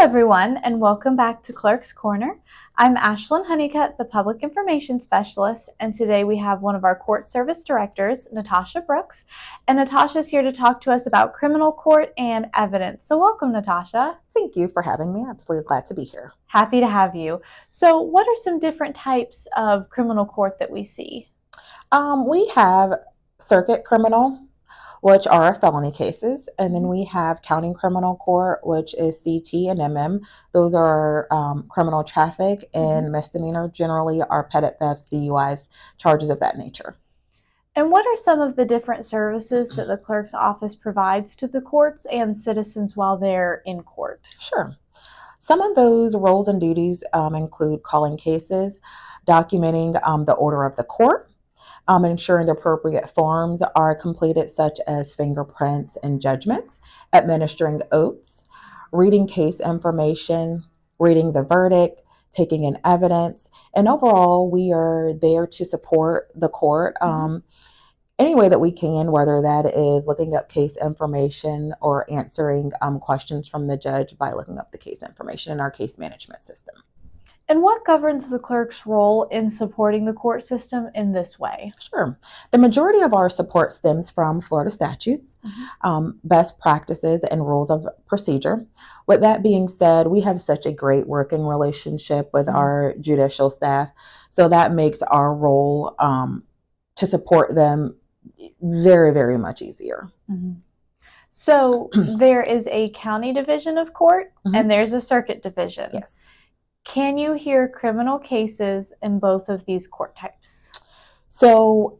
everyone, and welcome back to Clerk's Corner. I'm Ashlyn Honeycutt, the Public Information Specialist, and today we have one of our court service directors, Natasha Brooks, and Natasha's here to talk to us about criminal court and evidence. So welcome, Natasha. Thank you for having me. I'm absolutely glad to be here. Happy to have you. So what are some different types of criminal court that we see? We have circuit criminal, which are felony cases, and then we have county criminal court, which is CT and MM. Those are criminal traffic and misdemeanor, generally are petty thefts, DUIs, charges of that nature. And what are some of the different services that the clerk's office provides to the courts and citizens while they're in court? Sure. Some of those roles and duties include calling cases, documenting the order of the court, ensuring the appropriate forms are completed, such as fingerprints and judgments, administering oaths, reading case information, reading the verdict, taking in evidence, and overall, we are there to support the court any way that we can, whether that is looking up case information or answering questions from the judge by looking up the case information in our case management system. And what governs the clerk's role in supporting the court system in this way? Sure. The majority of our support stems from Florida statutes, best practices, and rules of procedure. With that being said, we have such a great working relationship with our judicial staff, so that makes our role to support them very, very much easier. So there is a county division of court and there's a circuit division. Yes. Can you hear criminal cases in both of these court types? So,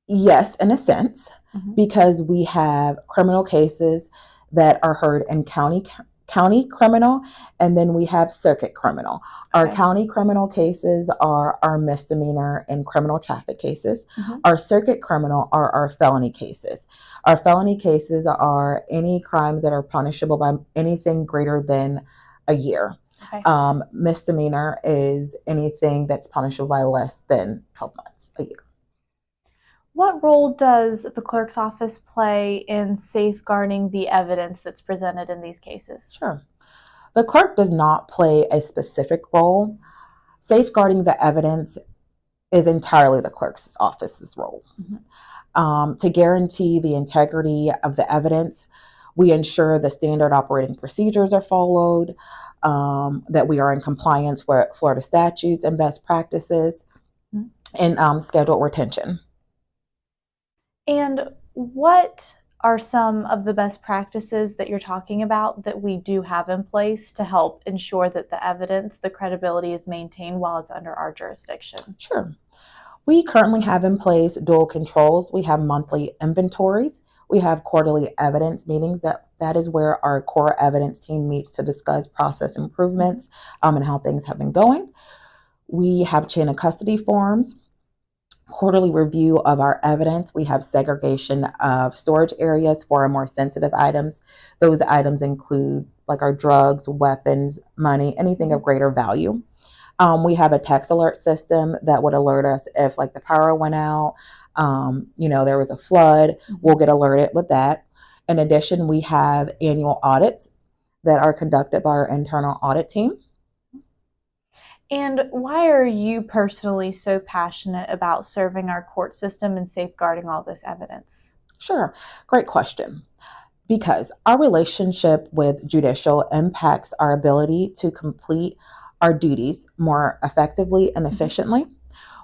yes, in a sense, because we have criminal cases that are heard in county criminal, and then we have circuit criminal. Our county criminal cases are our misdemeanor and criminal traffic cases. Our circuit criminal are our felony cases. Our felony cases are any crimes that are punishable by anything greater than a year. Misdemeanor is anything that's punishable by less than 12 months, a year. What role does the clerk's office play in safeguarding the evidence that's presented in these cases? Sure. The clerk does not play a specific role. Safeguarding the evidence is entirely the clerk's office's role. To guarantee the integrity of the evidence, we ensure the standard operating procedures are followed, that we are in compliance with Florida statutes and best practices, and scheduled retention. And what are some of the best practices that you're talking about that we do have in place to help ensure that the evidence, the credibility is maintained while it's under our jurisdiction? Sure. We currently have in place dual controls. We have monthly inventories. We have quarterly evidence meetings. That is where our core evidence team meets to discuss process improvements and how things have been going. We have chain of custody forms, quarterly review of our evidence. We have segregation of storage areas for our more sensitive items. Those items include like our drugs, weapons, money, anything of greater value. We have a text alert system that would alert us if like the power went out, there was a flood, we'll get alerted with that. In addition, we have annual audits that are conducted by our internal audit team. And why are you personally so passionate about serving our court system and safeguarding all this evidence? Sure, great question. Because our relationship with judicial impacts our ability to complete our duties more effectively and efficiently,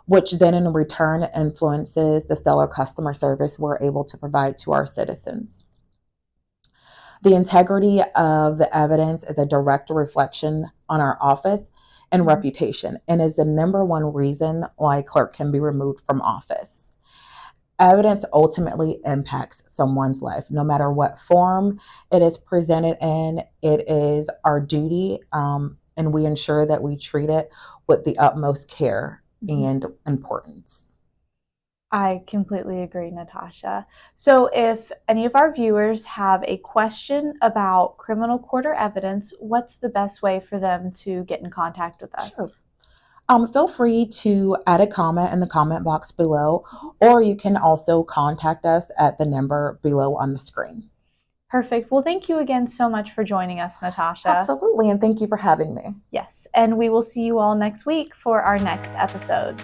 which then in return influences the stellar customer service we're able to provide to our citizens. The integrity of the evidence is a direct reflection on our office and reputation, and is the number one reason why a clerk can be removed from office. Evidence ultimately impacts someone's life, no matter what form it is presented in. It is our duty, and we ensure that we treat it with the utmost care and importance. I completely agree, Natasha. So if any of our viewers have a question about criminal court or evidence, what's the best way for them to get in contact with us? Sure. Feel free to add a comment in the comment box below, or you can also contact us at the number below on the screen. Perfect. Well, thank you again so much for joining us, Natasha. Absolutely, and thank you for having me. Yes, and we will see you all next week for our next episode.